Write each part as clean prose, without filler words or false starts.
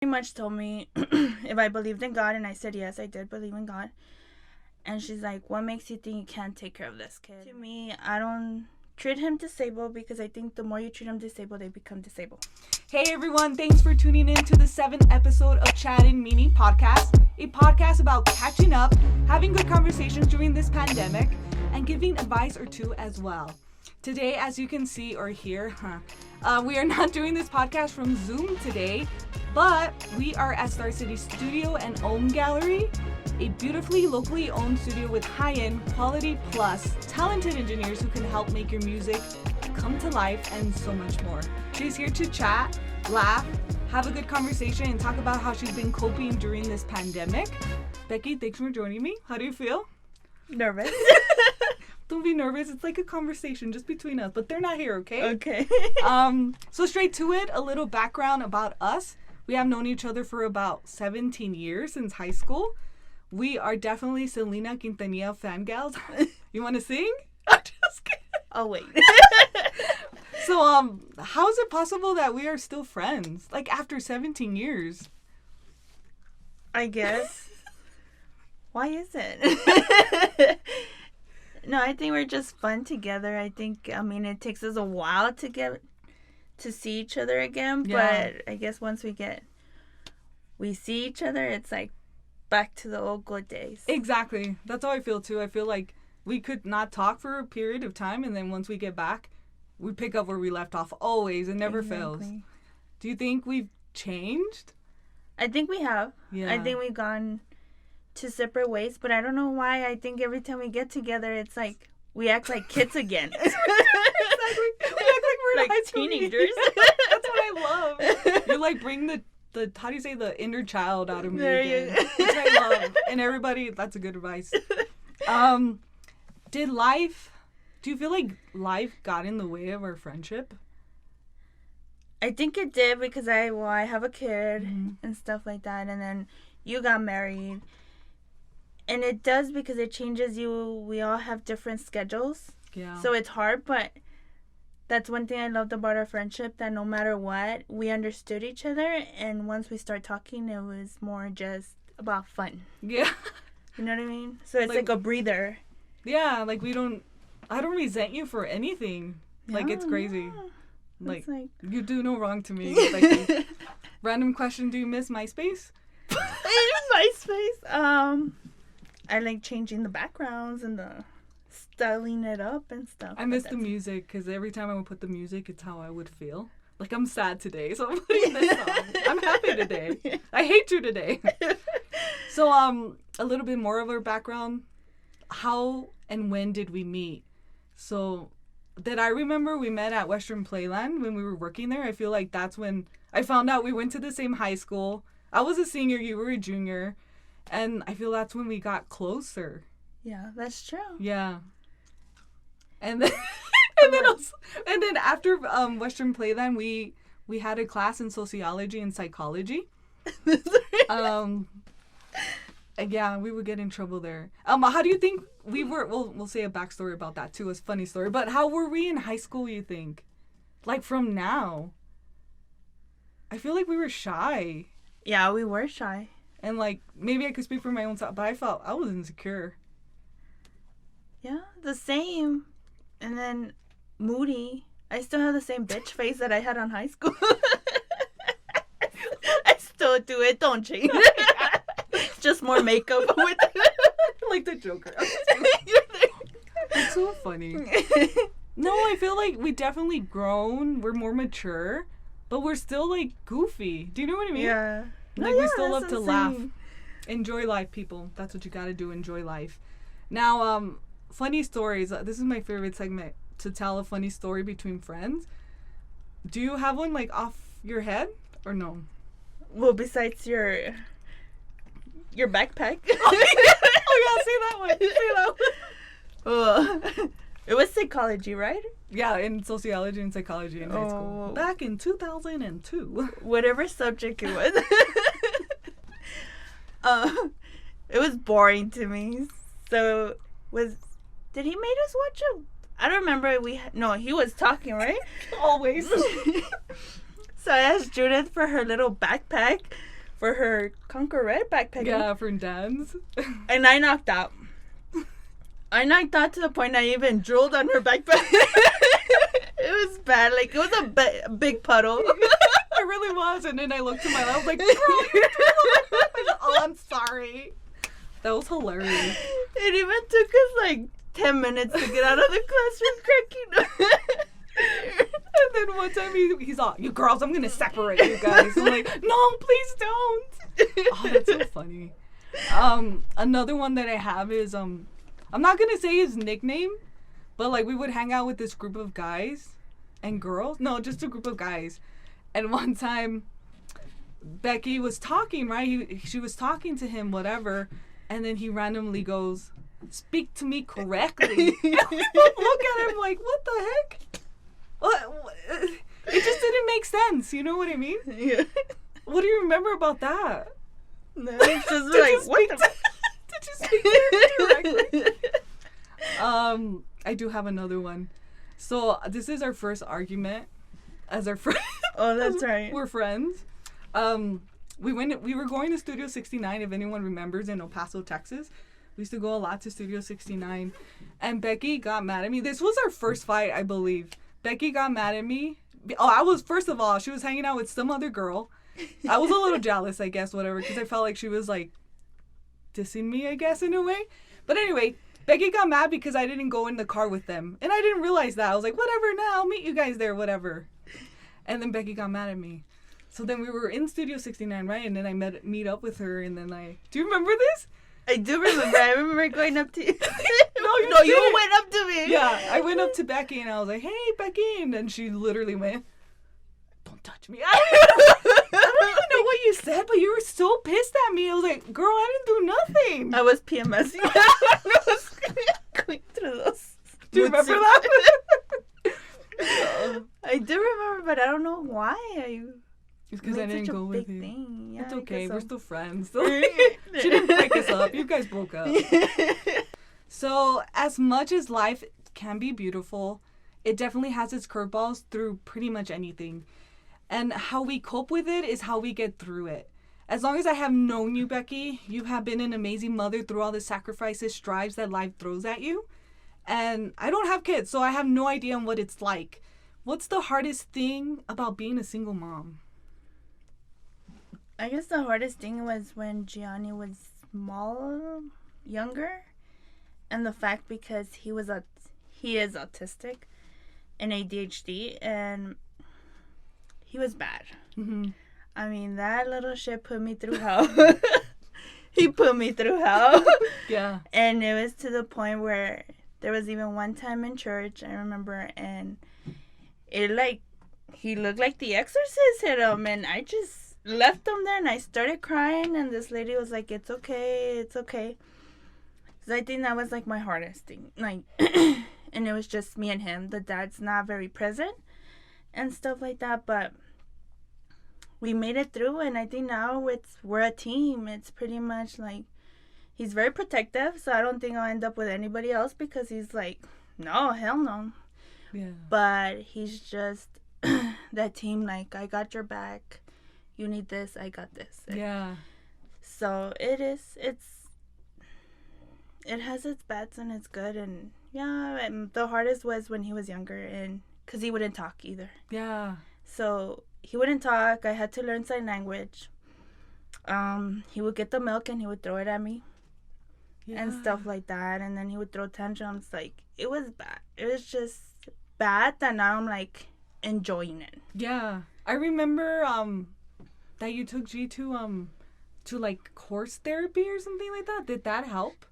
pretty much told me if I believed in God, and I said yes, I did believe in God. And she's like, what makes you think you can't take care of this kid? To me, I don't treat him disabled because I think the more you treat him disabled, they become disabled. Hey everyone, thanks for tuning in to the 7th episode of Chat and Meaning Podcast, a podcast about catching up, having good conversations during this pandemic, and giving advice or two as well. Today, as you can see or hear, we are not doing this podcast from Zoom today, but we are at Star City Studio and Ohm Gallery, a beautifully locally owned studio with high-end, quality plus, talented engineers who can help make your music come to life and so much more. She's here to chat, laugh, have a good conversation, and talk about how she's been coping during this pandemic. Becky, thanks for joining me. How do you feel? Nervous? Don't be nervous. It's like a conversation just between us, but they're not here, okay? Okay. So straight to it, a little background about us. We have known each other for about 17 years since high school. We are definitely Selena Quintanilla fangirls. You want to sing? I'm just kidding. Oh, wait. So, how is it possible that we are still friends? Like, after 17 years? I guess. Why is it? No, I think we're just fun together. I mean, it takes us a while to get to see each other again, Yeah. but I guess once we see each other, it's like back to the old good days. Exactly. That's how I feel, too. I feel like we could not talk for a period of time, and then once we get back, we pick up where we left off always. It never fails. Do you think we've changed? I think we have. Yeah. I think we've gone to separate ways, but I don't know why. I think every time we get together, it's like we act like kids again. Exactly. We act like we're like high school teenagers. That's what I love. You like bring the how do you say, the inner child out of me There again. you Which I love. And everybody, that's a good advice. Do you feel like life got in the way of our friendship? I think it did because I have a kid Mm-hmm. and stuff like that, and then you got married. And it does because it changes you. We all have different schedules. Yeah. So it's hard, but that's one thing I loved about our friendship, that no matter what, we understood each other. And once we start talking, it was more just about fun. Yeah. You know what I mean? So it's like a breather. Yeah, like I don't resent you for anything. Like, it's crazy. No. Like, It's you do no wrong to me. Like, random question, do you miss MySpace? MySpace. I like changing the backgrounds and the styling it up and stuff. I miss the music because every time I would put the music, it's how I would feel. Like, I'm sad today, so I'm putting this song. I'm happy today. I hate you today. So, a little bit more of our background. How and when did we meet? So, that I remember we met at Western Playland when we were working there. I feel like that's when I found out we went to the same high school. I was a senior, you were a junior. And I feel that's when we got closer. Yeah, that's true. Yeah. And then and then after Western Playland, we had a class in sociology and psychology. Yeah, we would get in trouble there. How do you think we were? We'll say a backstory about that too. It's a funny story. But how were we in high school, you think? Like, from now? I feel like we were shy. Yeah, we were shy. And, like, maybe I could speak for my own self, but I felt I was insecure. Yeah, the same. And then moody. I still have the same bitch face that I had on high school. I still do it. Don't change. Just more makeup with Like the Joker. It's so funny. No, I feel like we definitely grown. We're more mature, but we're still, like, goofy. Do you know what I mean? Yeah. Like, we still love to laugh. Enjoy life, people. That's what you gotta do. Enjoy life. Now, funny stories. This is my favorite segment, to tell a funny story between friends. Do you have one, like, off your head or no? Well, besides your backpack. Oh yeah, say that one. Say that one. It was psychology, right? Yeah, in sociology and psychology in high school. Back in 2002. Whatever subject it was. It was boring to me. So did he make us watch I don't remember. No, he was talking, right? Always. So I asked Judith for her little backpack. for her Conquer Red backpack. Yeah, for dance. And I knocked out. I knocked out to the point I even drooled on her backpack. It was bad. Like, it was a big puddle. I really was. And then I looked to my left, like, girl, you drooled on my backpack. Oh, I'm sorry. That was hilarious. It even took us like 10 minutes to get out of the classroom cracking. And then one time he's all, you girls, I'm going to separate you guys. I'm like, no, please don't. Oh, that's so funny. Another one that I have is, I'm not going to say his nickname, but like we would hang out with this group of guys and girls. No, just a group of guys. And one time Becky was talking, right? She was talking to him, whatever. And then he randomly goes, speak to me correctly. Look at him like, what the heck? What? It just didn't make sense. You know what I mean? Yeah. What do you remember about that? No, it's just like, what the... Did you speak to me directly? I do have another one. So this is our first argument as our friend. Oh, that's right. We're friends. We were going to Studio 69, if anyone remembers, in El Paso, Texas. We used to go a lot to Studio 69. And Becky got mad at me. This was our first fight, I believe. Becky got mad at me. First of all, she was hanging out with some other girl. I was a little jealous, I guess, whatever, because I felt like she was, like, dissing me, I guess, in a way. But anyway, Becky got mad because I didn't go in the car with them. And I didn't realize that. I was like, whatever, now I'll meet you guys there, whatever. And then Becky got mad at me. So then we were in Studio 69, right? And then I meet up with her, and then do you remember this? I do remember. I remember going up to you. No, you went up to me. Yeah, I went up to Becky, and I was like, hey, Becky. And then she literally went, don't touch me. I don't even know what you said, but you were so pissed at me. I was like, girl, I didn't do nothing. I was PMSing. I was going through those. Do you remember that? I do remember, but I don't know why. It's because I didn't go with you. Yeah, it's okay. so. We're still friends. She didn't break us up. You guys broke up. So as much as life can be beautiful, it definitely has its curveballs through pretty much anything. And how we cope with it is how we get through it. As long as I have known you, Becky, you have been an amazing mother through all the sacrifices, strives that life throws at you. And I don't have kids, so I have no idea on what it's like. What's the hardest thing about being a single mom? I guess the hardest thing was when Gianni was younger, and the fact because he is autistic and ADHD, and he was bad. Mm-hmm. I mean, that little shit put me through hell. He put me through hell. Yeah. And it was to the point where there was even one time in church, I remember, and he looked like the exorcist hit him, and I just left him there, and I started crying, and this lady was like, it's okay. So I think that was like my hardest thing, like, and it was just me and him. The dad's not very present and stuff like that, but we made it through, and I think now we're a team. It's pretty much like, he's very protective, so I don't think I'll end up with anybody else, because he's like, no, hell no. Yeah. But he's just that team, like, I got your back. You need this, I got this. Yeah. So it has its bads and it's good. And yeah, and the hardest was when he was younger, and because he wouldn't talk either. Yeah. So he wouldn't talk. I had to learn sign language. He would get the milk and he would throw it at me. Yeah. And stuff like that. And then he would throw tantrums. Like, it was bad. It was just bad that now I'm like enjoying it. Yeah. I remember that you took G to like horse therapy or something like that. Did that help?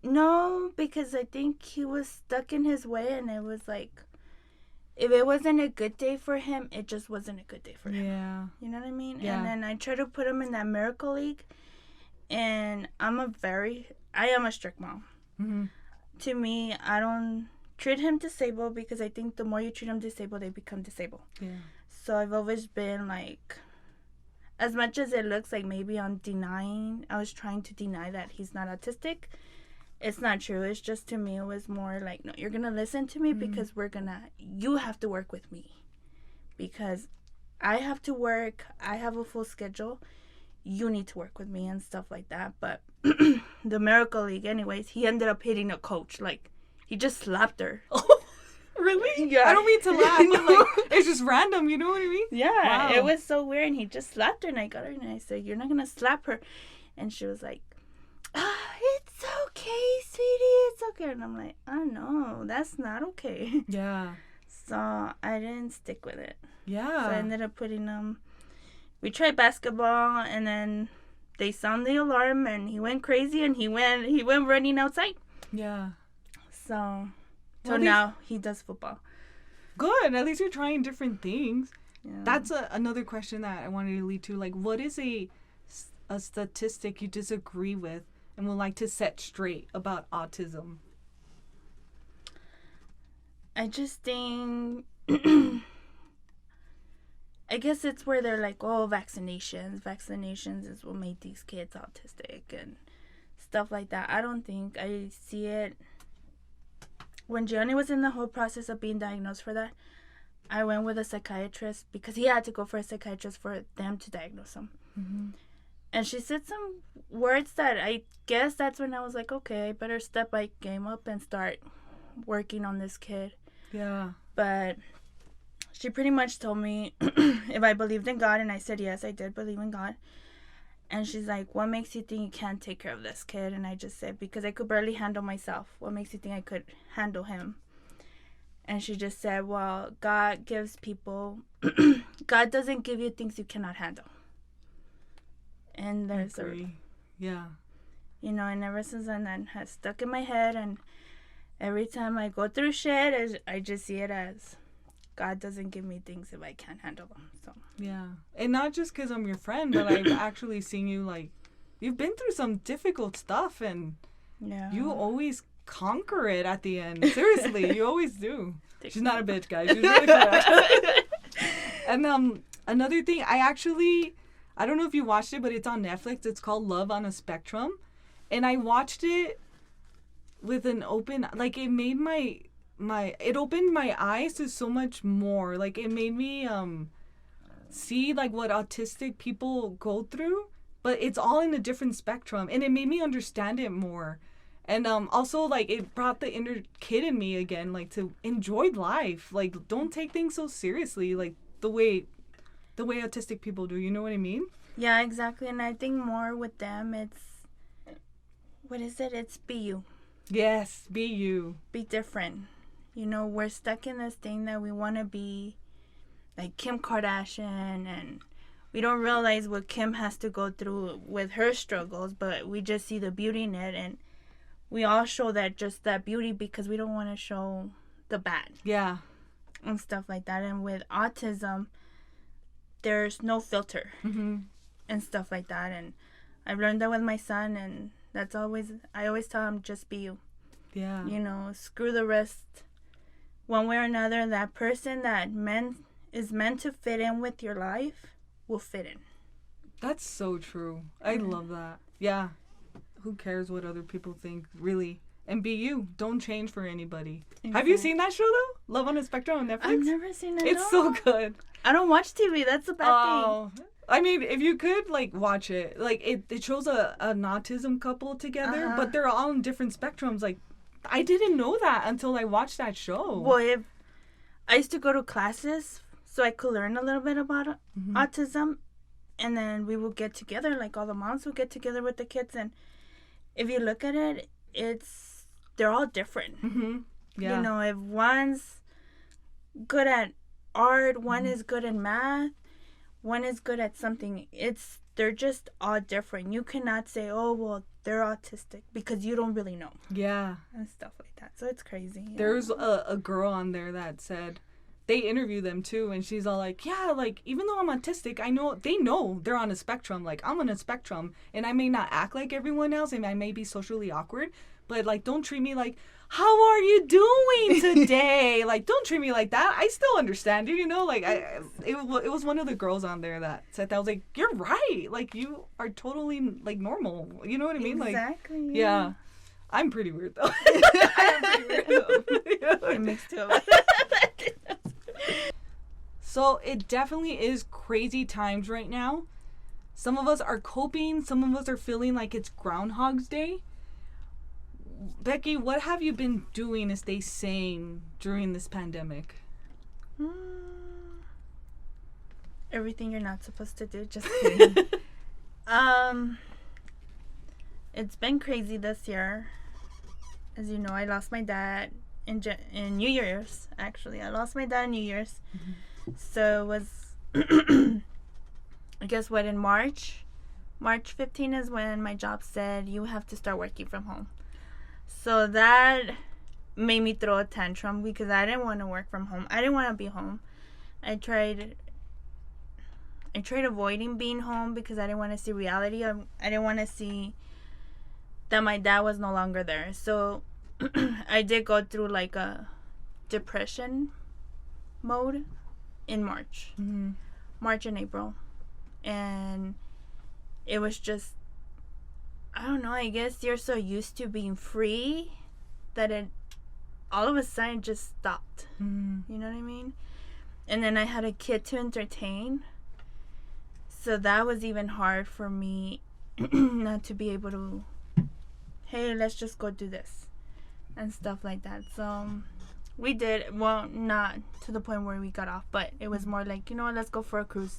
No, because I think he was stuck in his way, and it was like, if it wasn't a good day for him, it just wasn't a good day for him. Yeah. You know what I mean? Yeah. And then I tried to put him in that miracle league, and I am a strict mom. Mm-hmm. To me, I don't treat him disabled, because I think the more you treat him disabled, they become disabled. Yeah. So I've always been like, as much as it looks like maybe I'm denying, I was trying to deny that he's not autistic. It's not true. It's just, to me, it was more like, no, you're going to listen to me, because you have to work with me. Because I have to work. I have a full schedule. You need to work with me and stuff like that. But the Miracle League, anyways, he ended up hitting a coach. Like, he just slapped her. Really? Yeah. I don't mean to laugh, but like, it's just random, you know what I mean? Yeah, Wow. it was so weird. And he just slapped her, and I got her, and I said, "You're not going to slap her." And she was like, "It's okay, sweetie. It's okay." And I'm like, "Oh, no, that's not okay." Yeah. So I didn't stick with it. Yeah. So I ended up putting we tried basketball, and then they sound the alarm, and he went crazy, and he went running outside. Yeah. So Well, now he does football. Good. At least you're trying different things. Yeah. That's another question that I wanted to lead to. Like, what is a statistic you disagree with and would like to set straight about autism? I just think, I guess it's where they're like, oh, vaccinations is what made these kids autistic and stuff like that. I don't think I see it. When Gianni was in the whole process of being diagnosed for that, I went with a psychiatrist because he had to go for a psychiatrist for them to diagnose him. Mm-hmm. And she said some words that I guess that's when I was like, okay, I better step my game up and start working on this kid. Yeah. But she pretty much told me if I believed in God, and I said yes, I did believe in God. And she's like, what makes you think you can't take care of this kid? And I just said, because I could barely handle myself. What makes you think I could handle him? And she just said, well, God gives people, God doesn't give you things you cannot handle. And there's yeah. You know, and ever since then, that has stuck in my head. And every time I go through shit, I just see it as God doesn't give me things if I can't handle them. So Yeah. And not just because I'm your friend, but I've actually seen you, like, you've been through some difficult stuff, and yeah, you always conquer it at the end. Seriously, you always do. She's not a bitch, guys. She's really fun. And another thing, I don't know if you watched it, but it's on Netflix. It's called Love on a Spectrum. And I watched it with an open, like, it made it opened my eyes to so much more. Like, it made me see, like, what autistic people go through, but it's all in a different spectrum, and it made me understand it more. And also, like, it brought the inner kid in me again, like, to enjoy life. Like, don't take things so seriously, like, the way autistic people do, you know what I mean? Yeah, exactly. And I think more with them, it's, what is it? It's be you. Yes, be you. Be different. You know, we're stuck in this thing that we want to be like Kim Kardashian, and we don't realize what Kim has to go through with her struggles, but we just see the beauty in it, and we all show that beauty because we don't want to show the bad. Yeah. And stuff like that. And with autism, there's no filter. Mm-hmm. And stuff like that. And I've learned that with my son, and I always tell him, just be you. Yeah. You know, screw the rest. One way or another, that person that is meant to fit in with your life will fit in. That's so true. I love that. Yeah. Who cares what other people think, really? And be you. Don't change for anybody. Exactly. Have you seen that show, though? Love on a Spectrum on Netflix? I've never seen it. It's so good. I don't watch TV. That's a bad thing. I mean, if you could, like, watch it. Like, it shows an autism couple together, but they're all on different spectrums. Like, I didn't know that until I watched that show. Well, I used to go to classes so I could learn a little bit about autism, and then we would get together, like all the moms would get together with the kids, and if you look at it, they're all different. Mm-hmm. Yeah. You know, if one's good at art, one is good in math, one is good at something, they're just all different. You cannot say, oh, well, they're autistic, because you don't really know. Yeah. And stuff like that. So it's crazy. There's a girl on there that said, they interview them too, and she's all like, yeah, like, even though I'm autistic, they know they're on a spectrum. Like, I'm on a spectrum, and I may not act like everyone else, and I may be socially awkward, but, like, don't treat me like, how are you doing today? Like, don't treat me like that. I still understand you, you know? Like, it was one of the girls on there that said that. I was like, you're right. Like, you are totally, like, normal. You know what I mean? Exactly. Like, yeah. I'm pretty weird, though. I am pretty weird, though. It makes two of us. So it definitely is crazy times right now. Some of us are coping. Some of us are feeling like it's Groundhog's Day. Becky, what have you been doing to stay sane during this pandemic? Everything you're not supposed to do. Just kidding. It's been crazy this year. As you know, I lost my dad in New Year's. Actually, I lost my dad in New Year's. Mm-hmm. So it was, I guess, in March 15 is when my job said you have to start working from home. So that made me throw a tantrum because I didn't want to work from home. I didn't want to be home. I tried avoiding being home because I didn't want to see reality. I didn't want to see that my dad was no longer there. So I did go through like a depression mode in March. Mm-hmm. March and April. And it was just, I don't know, I guess you're so used to being free that it all of a sudden just stopped. Mm-hmm. You know what I mean? And then I had a kid to entertain. So that was even hard for me not to be able to, hey, let's just go do this and stuff like that. So we did, well, not to the point where we got off, but it was more like, you know what, let's go for a cruise.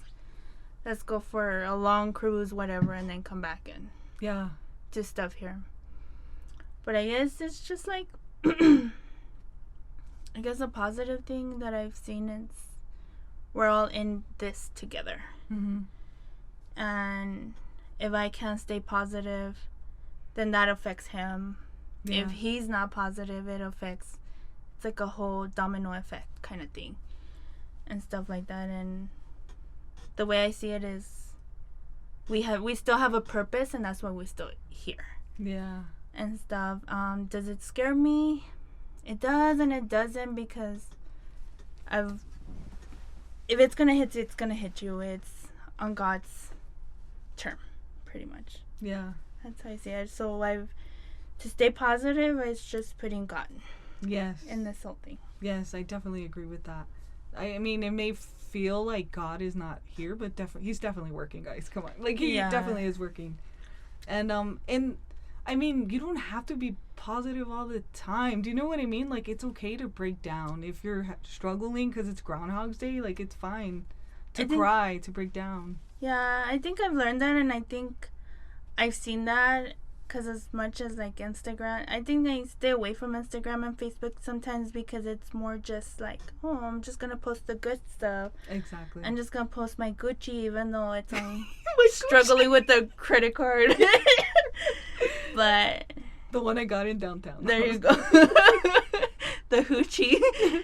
Let's go for a long cruise, whatever, and then come back and do stuff here. But I guess it's just like, I guess a positive thing that I've seen is we're all in this together. Mm-hmm. And if I can't stay positive, then that affects him. Yeah. If he's not positive, it's like a whole domino effect kind of thing and stuff like that. And the way I see it is we still have a purpose, and that's why we're still here. Yeah. And stuff. Does it scare me? It does and it doesn't, because if it's gonna hit you, it's gonna hit you. It's on God's term, pretty much. Yeah. That's how I see it. So to stay positive, it's just putting God in this whole thing. Yes, I definitely agree with that. I mean, it may feel like God is not here, but he's definitely working, guys. Come on. Like, he definitely is working. And I mean, you don't have to be positive all the time. Do you know what I mean? Like, it's okay to break down. If you're struggling because it's Groundhog's Day, like, it's fine to cry, to break down. Yeah, I think I've learned that, and I think I've seen that because as much as, like, Instagram, I think I stay away from Instagram and Facebook sometimes because it's more just like, oh, I'm just going to post the good stuff. Exactly. I'm just going to post my Gucci even though it's struggling with the credit card. But the one I got in downtown. There you go. The Hoochie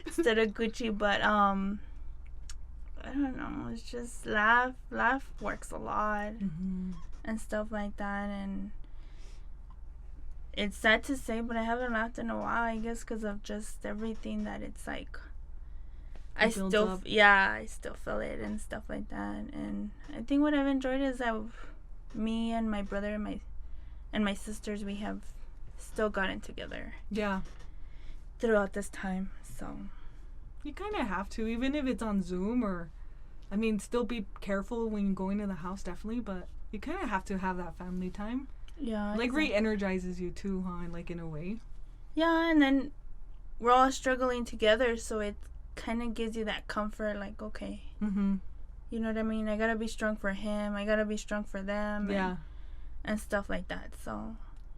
instead of Gucci. But I don't know. It's just laugh works a lot. Mm-hmm. And stuff like that. And it's sad to say, but I haven't laughed in a while, I guess, because of just everything that it's like. I still feel it and stuff like that. And I think what I've enjoyed is that me and my brother and my sisters, we have still gotten together. Yeah. Throughout this time, so. You kind of have to, even if it's on Zoom or, I mean, still be careful when you go into the house, definitely, but you kind of have to have that family time. Yeah. Like, exactly. Re-energizes you too, huh? Like, in a way. Yeah, and then we're all struggling together, so it kind of gives you that comfort, like, okay. Mm-hmm. You know what I mean? I gotta be strong for him. I gotta be strong for them. Yeah. And stuff like that. So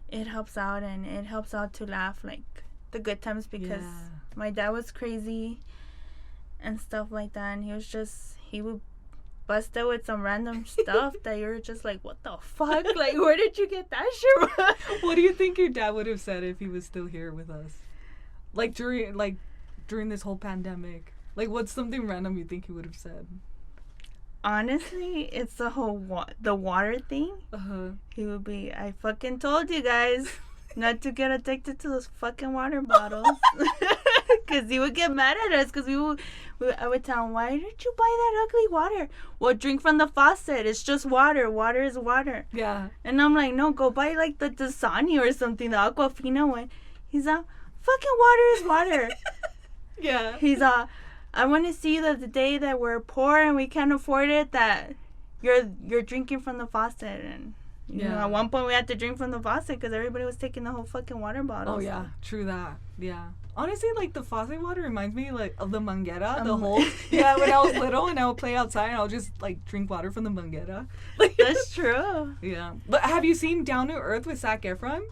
it helps out, and it helps out to laugh, like, the good times, because my dad was crazy and stuff like that, and he would bust out with some random stuff that you're just like, what the fuck? Like, where did you get that shit from? What do you think your dad would have said if he was still here with us? Like, during this whole pandemic? Like, what's something random you think he would have said? Honestly, it's the whole the water thing. Uh-huh. He would be, I fucking told you guys not to get addicted to those fucking water bottles. Because he would get mad at us, because I would tell him, why did you buy that ugly water? Well, drink from the faucet. It's just water. Water is water. Yeah. And I'm like, no, go buy like the Dasani or something, the Aquafina one. He's fucking water is water. Yeah. He's I want to see that the day that we're poor and we can't afford it, that you're drinking from the faucet. And you know, at one point we had to drink from the faucet because everybody was taking the whole fucking water bottle. Oh yeah, true that. Yeah. Honestly, like the faucet water reminds me like of the manguera, the holes. Yeah, when I was little and I would play outside and I would just like drink water from the manguera. That's true. Yeah. But have you seen Down to Earth with Zac Efron?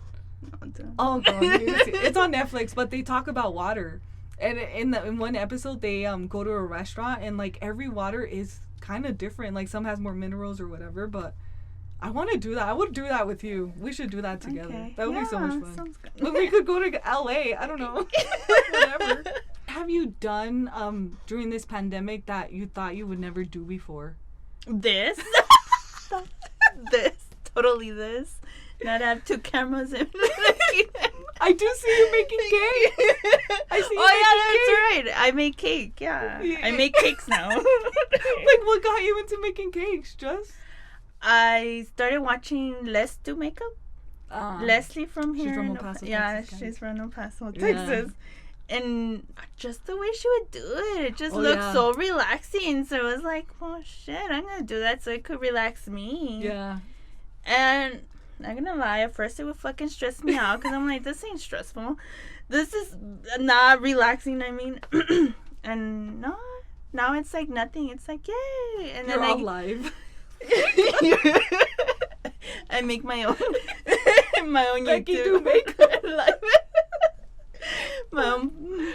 No, oh god, it's on Netflix, but they talk about water. And in one episode they go to a restaurant and like every water is kind of different. Like some has more minerals or whatever, but I want to do that. I would do that with you. We should do that together. Okay. That would be so much fun. Sounds good. But we could go to LA. I don't know. Whatever. Have you done during this pandemic that you thought you would never do before? This? This. Totally this. Not have 2 cameras in. I do see you making cake. I see you that's right. I make cake. Yeah. I make cakes now. Like, what got you into making cakes, Just? I started watching Les do makeup. Leslie from here. She's from El Paso, Texas. She's from El Paso, Texas. And just the way she would do it just looked so relaxing. So I was like, oh shit, I'm going to do that so it could relax me. Yeah. And not going to lie, at first it would fucking stress me out because I'm like, this ain't stressful. This is not relaxing, I mean. And no, now it's like nothing. It's like, yay. And You're then all live. I make my own Becky YouTube do makeup live.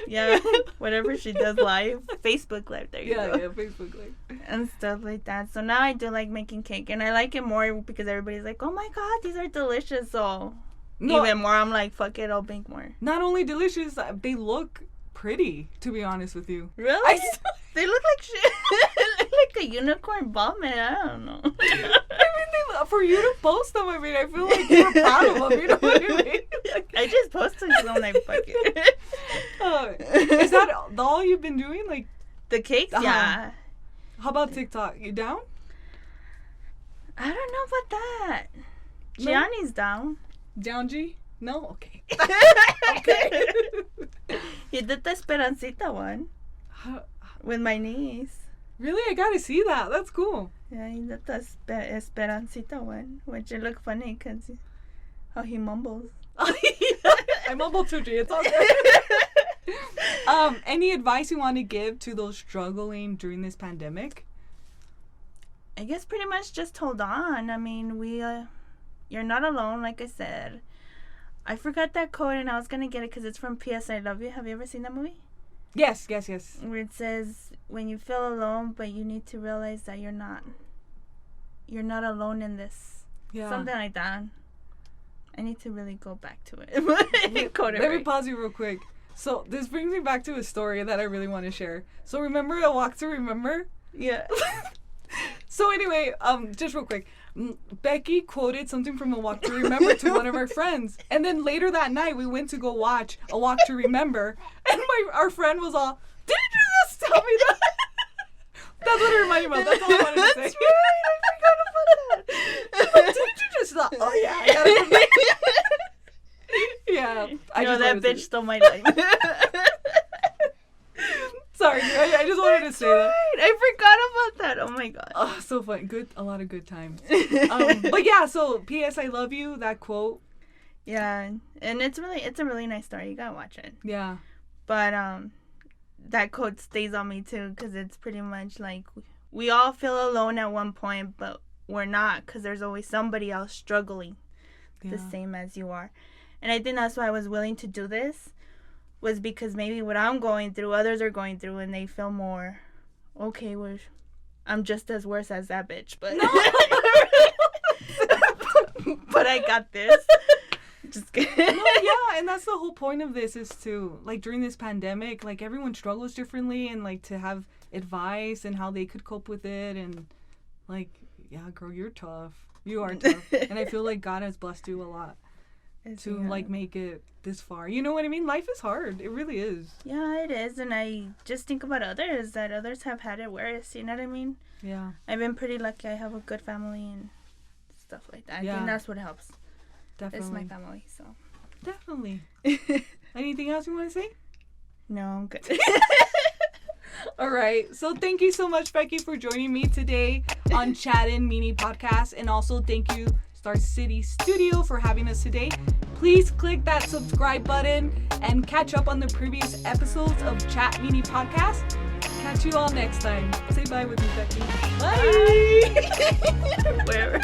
Yeah, whatever she does live, Facebook live. There you go. Yeah, Facebook live and stuff like that. So now I do like making cake, and I like it more because everybody's like, "Oh my god, these are delicious!" So even more, I'm like, "Fuck it, I'll bake more." Not only delicious, they look pretty. To be honest with you, really, they look like shit. Like a unicorn bomb, man. I don't know. I mean, for you to post them, I mean, I feel like you're proud of them. You know what I mean? I just posted because I'm like, fuck it. Is that all you've been doing? Like the cakes? Yeah. How about TikTok? You down? I don't know about that. No? Gianni's down. Down, G? No? Okay. Okay. He did the Esperancita one with my niece. Really? I gotta see that. That's cool. Yeah, he did the Esperancita one, which it looked funny because how he mumbles. I mumble too, G. It's all good. Any advice you want to give to those struggling during this pandemic? I guess pretty much just hold on. I mean, you're not alone, like I said. I forgot that quote and I was going to get it because it's from P.S. I Love You. Have you ever seen that movie? Yes. Where it says, when you feel alone, but you need to realize that you're not alone in this. Yeah. Something like that. I need to really go back to it. Let me pause you real quick. So this brings me back to a story that I really want to share. So remember A Walk to Remember? Yeah. So anyway, just real quick. Becky quoted something from A Walk to Remember to one of our friends. And then later that night, we went to go watch A Walk to Remember. And our friend was all, did you just tell me that? That's what it reminded me of. That's all I wanted to say. That's right. I forgot about that. Like, did you just thought? Oh, yeah. I gotta remember. Yeah. I know that bitch stole my life. Sorry, I just wanted to say that. I forgot about that. Oh my god. Oh, so fun. A lot of good times. But yeah, so P.S. I Love You, that quote. Yeah, and it's a really nice story. You gotta watch it. Yeah. But that quote stays on me too because it's pretty much like we all feel alone at one point, but we're not because there's always somebody else struggling the same as you are. And I think that's why I was willing to do this, was because maybe what I'm going through, others are going through, and they feel more, okay, well, I'm just as worse as that bitch, but no. But I got this. Just kidding. No, yeah, and that's the whole point of this is to, like, during this pandemic, like, everyone struggles differently, and, like, to have advice and how they could cope with it, and, like, yeah, girl, you're tough. You are tough. And I feel like God has blessed you a lot to like make it this far. You know what I mean? Life is hard. It really is. Yeah, it is. And I just think about others, that others have had it worse. You know what I mean? Yeah. I've been pretty lucky. I have a good family and stuff like that. I think that's what helps. Definitely. It's my family, so. Definitely. Anything else you want to say? No, I'm good. All right. So thank you so much, Becky, for joining me today on Chattin' Mini Podcast. And also thank you, Star City Studio, for having us today. Please click that subscribe button and catch up on the previous episodes of Chat Mini Podcast. Catch you all next time. Say bye with me, Becky. Bye. Where?